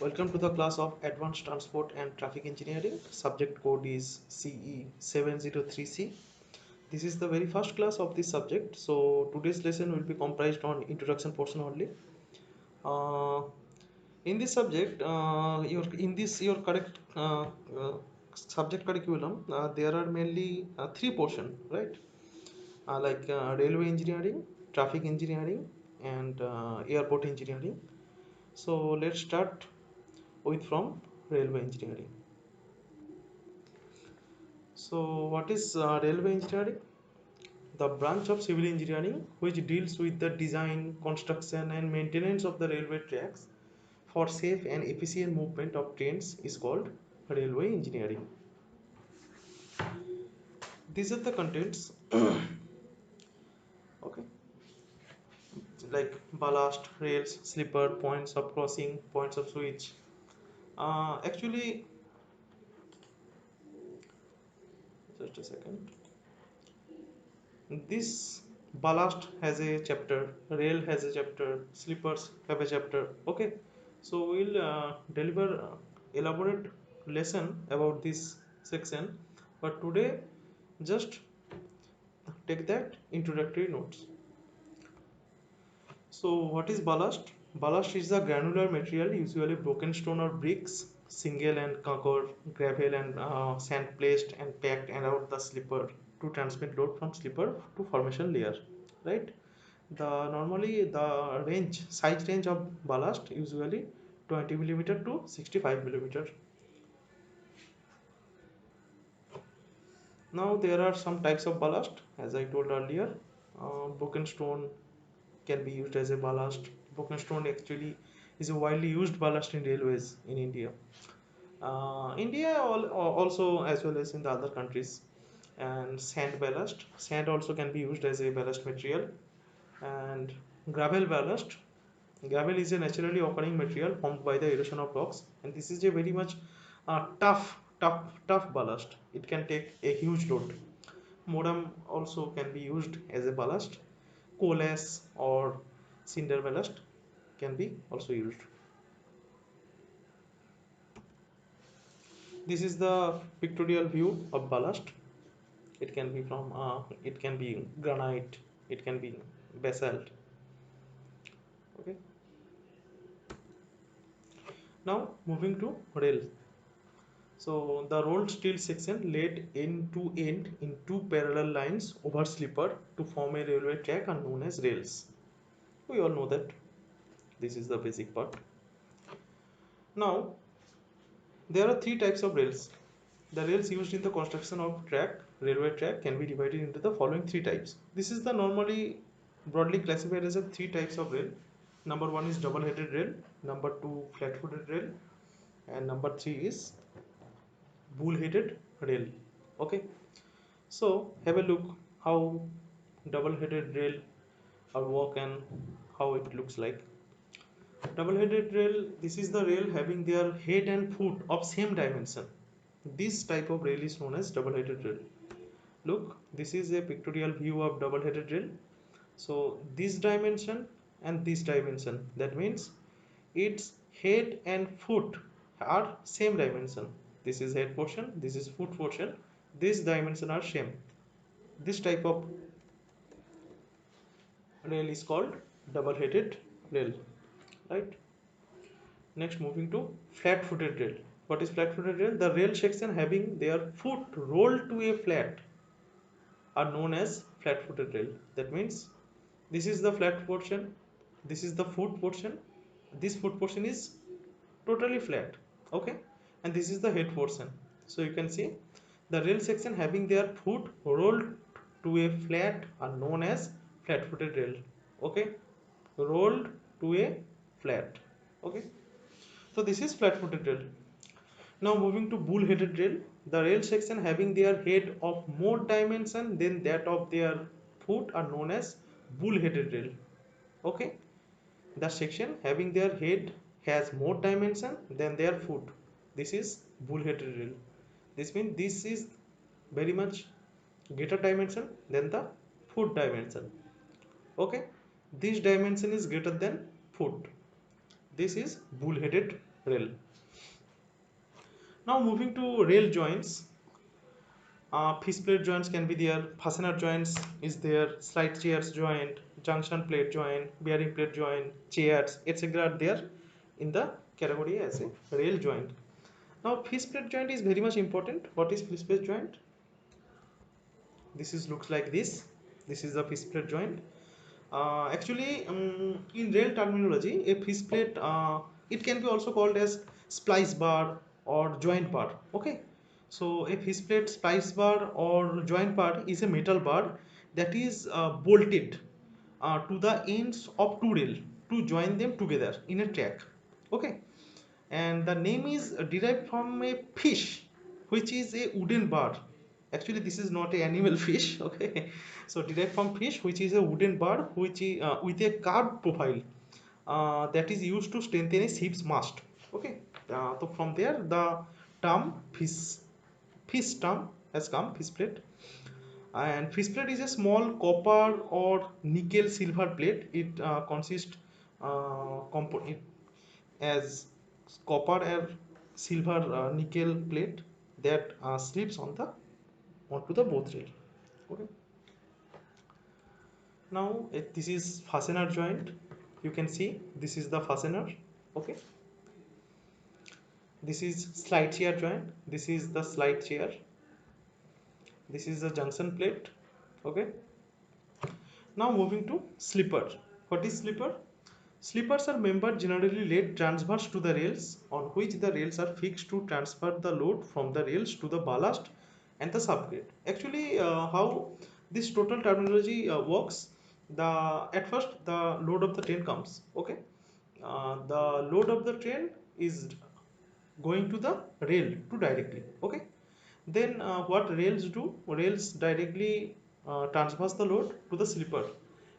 Welcome to the class of Advanced Transport and Traffic Engineering. Subject code is CE703C. This is the very first class of this subject. So today's lesson will be comprised on introduction portion only. Uh, in this subject, your correct subject curriculum, there are mainly three portion, right? Railway engineering, traffic engineering, and airport engineering. So let's start with from railway engineering. So what is railway engineering? The branch of civil engineering which deals with the design, construction and maintenance of the railway tracks for safe and efficient movement of trains is called railway engineering. These are the contents. Okay, like ballast, rails, slipper, points of crossing, points of switch. Actually, just a second. This ballast has a chapter, rail has a chapter, slippers have a chapter. Okay, so we'll deliver elaborate lesson about this section, but today just take that introductory notes. So what is ballast? Ballast is the granular material, usually broken stone or bricks, single and conquer, gravel and sand placed and packed around the slipper to transmit load from slipper to formation layer, right? The size range of ballast usually 20 millimeter to 65 millimeter. Now there are some types of ballast, as I told earlier. Broken stone can be used as a ballast. Broken stone actually is a widely used ballast in railways in India. Also as well as in the other countries. And sand ballast. Sand also can be used as a ballast material. And gravel ballast. Gravel is a naturally occurring material formed by the erosion of rocks, and this is a very much tough ballast. It can take a huge load. Modam also can be used as a ballast. Coal ash or cinder ballast can be also used. This is the pictorial view of ballast. It can be granite, it can be basalt. Okay. Now moving to rail. So the rolled steel section laid end to end in two parallel lines over slipper to form a railway track are known as rails. We all know that this is the basic part. Now there are three types of rails. The rails used in the construction of railway track can be divided into the following three types. This is the normally broadly classified as a three types of rail. Number one is double headed rail, number two flat footed rail, and number three is bull headed rail. Okay, so have a look how double headed rail are work and how it looks like. Double headed rail, this is the rail having their head and foot of same dimension. This type of rail is known as double headed rail. Look, this is a pictorial view of double headed rail. So this dimension and this dimension, that means its head and foot are same dimension. This is head portion, this is foot portion, this dimension are same. This type of rail is called double headed rail, right? Next, moving to flat footed rail. What is flat footed rail? The rail section having their foot rolled to a flat are known as flat footed rail. That means this is the flat portion, this is the foot portion, this foot portion is totally flat. Okay, and this is the head portion. So you can see the rail section having their foot rolled to a flat are known as flat footed rail. Okay, rolled to a flat. Okay, so this is flat footed rail. Now moving to bull headed rail, the rail section having their head of more dimension than that of their foot are known as bull headed rail. Okay, the section having their head has more dimension than their foot, this is bull headed rail. This means this is very much greater dimension than the foot dimension. Okay, this dimension is greater than foot, this is bull headed rail. Now moving to rail joints. Fish plate joints can be there, fastener joints is there, slide chairs joint, junction plate joint, bearing plate joint, chairs, etc. are there in the category as a rail joint. Now fish plate joint is very much important. What is fish plate joint? This is looks like this. This is the fish plate joint. Actually, in rail terminology, a fish plate, it can be also called as splice bar or joint bar. Okay, so a fish plate splice bar or joint bar is a metal bar that is bolted to the ends of two rail to join them together in a track. Okay, and the name is derived from a fish which is a wooden bar. Actually this is not a animal fish. Okay, so derived from fish which is a wooden bar which is with a curved profile that is used to strengthen a ship's mast. Okay, so from there the term fish term has come, fish plate. And fish plate is a small copper or nickel silver plate. It consists it as copper and silver nickel plate that slips on the onto the both rail. Okay, now this is fastener joint. You can see this is the fastener. Okay, this is slide chair joint. This is the slide chair. This is the junction plate. Okay, now moving to slipper. What is slipper? Slippers are membered generally laid transverse to the rails, on which the rails are fixed to transfer the load from the rails to the ballast and the subgrade. Actually, how this total terminology works, the at first the load of the train comes. Okay, the load of the train is going to the rail to directly. Okay, then what rails do? Rails directly transfers the load to the slipper.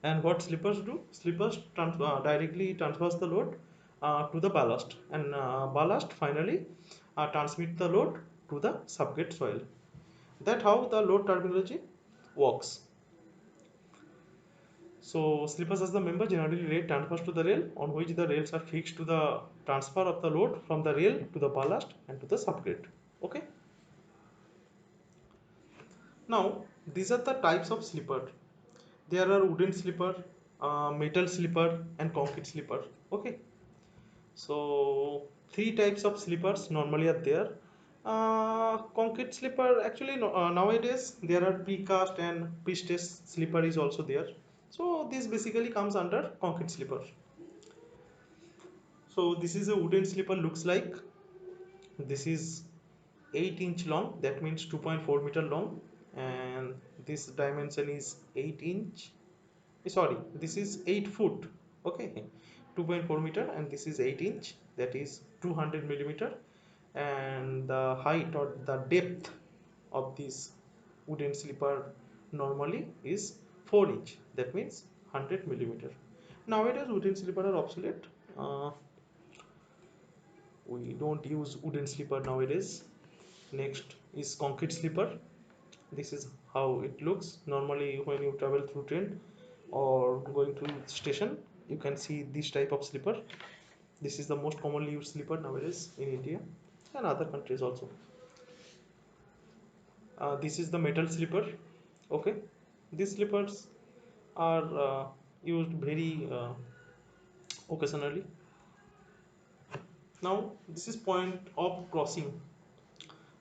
And what slippers do? Slippers directly transfers the load to the ballast, and ballast finally transmit the load to the subgrade soil. That how the load terminology works. So slippers as the member generally rate transfers to the rail, on which the rails are fixed to the transfer of the load from the rail to the ballast and to the subgrade. Okay. Now these are the types of slipper. There are wooden slipper, metal slipper, and concrete slipper. Okay, so three types of slippers normally are there. Concrete slipper, actually nowadays there are precast and pre-stressed slipper is also there. So this basically comes under concrete slipper. So this is a wooden slipper looks like. This is 8-inch long, that means 2.4 meter long, and this dimension is 8 inch. Sorry, this is 8 foot. Okay, 2.4 meter, and this is 8 inch, that is 200 millimeter. And the height or the depth of this wooden slipper normally is 4 inch, that means 100 millimeter. Nowadays wooden slipper are obsolete. We don't use wooden slipper nowadays. Next is concrete slipper. This is how it looks normally when you travel through train or going to station. You can see this type of slipper. This is the most commonly used slipper nowadays in India and other countries also. This is the metal slipper. Okay, these slippers are used very occasionally. Now this is point of crossing.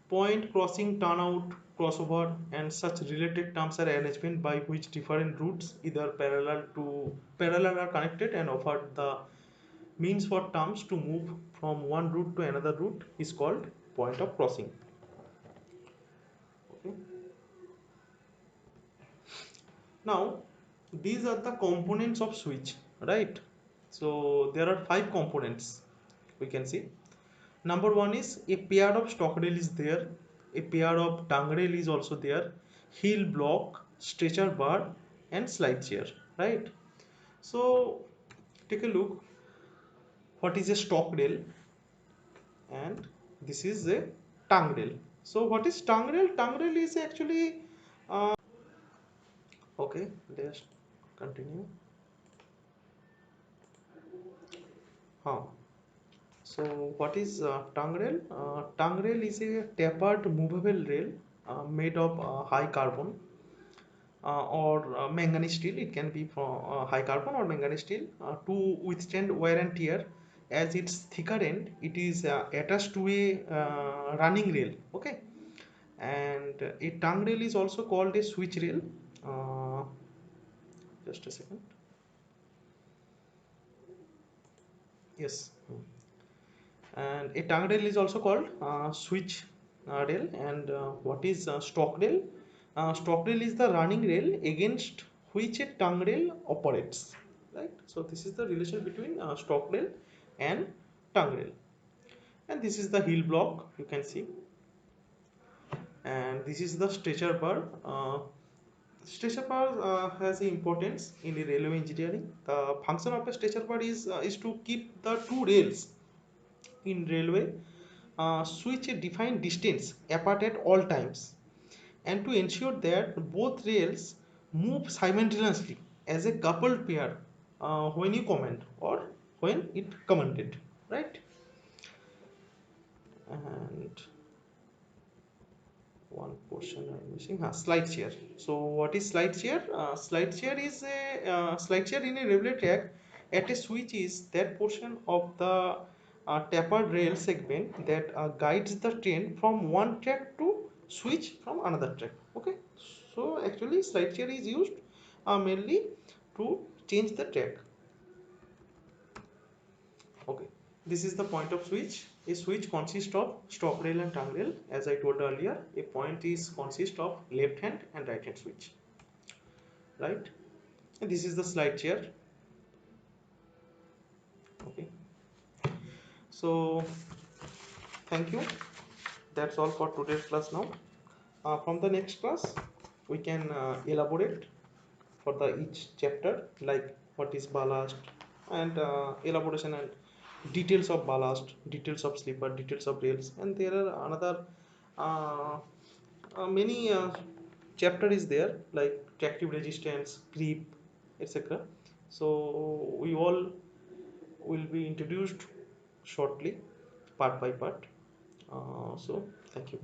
Point, crossing, turnout, crossover, and such related terms are arrangement by which different routes either parallel are connected and offer the means for terms to move from one route to another route is called point of crossing. Okay. Now these are the components of switch, right? So there are 5 components we can see. Number one is a pair of stock rail is there, a pair of tongue rail is also there, heel block, stretcher bar, and slide chair, right? So take a look. What is a stock rail? And this is a tongue rail. So what is tongue rail? Tongue rail is actually okay. Let's continue. Huh. So what is tongue rail? Tongue rail is a tapered movable rail made of high carbon or manganese steel. It can be from high carbon or manganese steel to withstand wear and tear. As its thicker end, it is attached to a running rail. Okay, and a tongue rail is also called a switch rail. Uh, just a second. Yes. And a tongue rail is also called switch rail. And what is stalk rail? Stalk rail is the running rail against which a tongue rail operates, right? So this is the relation between stalk rail and tongue rail. And this is the heel block, you can see, and this is the stretcher bar. Stretcher bar has importance in the railway engineering. The function of a stretcher bar is to keep the two rails in railway switch a defined distance apart at all times, and to ensure that both rails move simultaneously as a coupled pair when you command or when it commanded, right? And one portion I'm missing. Slide chair. So what is slide chair? Slide chair is a slide chair in a railway track at a switch is that portion of the tapered rail segment that guides the train from one track to switch from another track. Okay, so actually slide chair is used mainly to change the track. Okay, this is the point of switch. A switch consists of stop rail and tongue rail. As I told earlier, a point is consist of left hand and right hand switch, right? And this is the slide chair. Okay, so thank you. That's all for today's class now. From the next class, we can elaborate for the each chapter, like what is ballast and elaboration and details of ballast, details of sleeper, details of rails, and there are another uh, many chapter is there like tractive resistance, creep, etc. So we all will be introduced shortly, part by part. So thank you.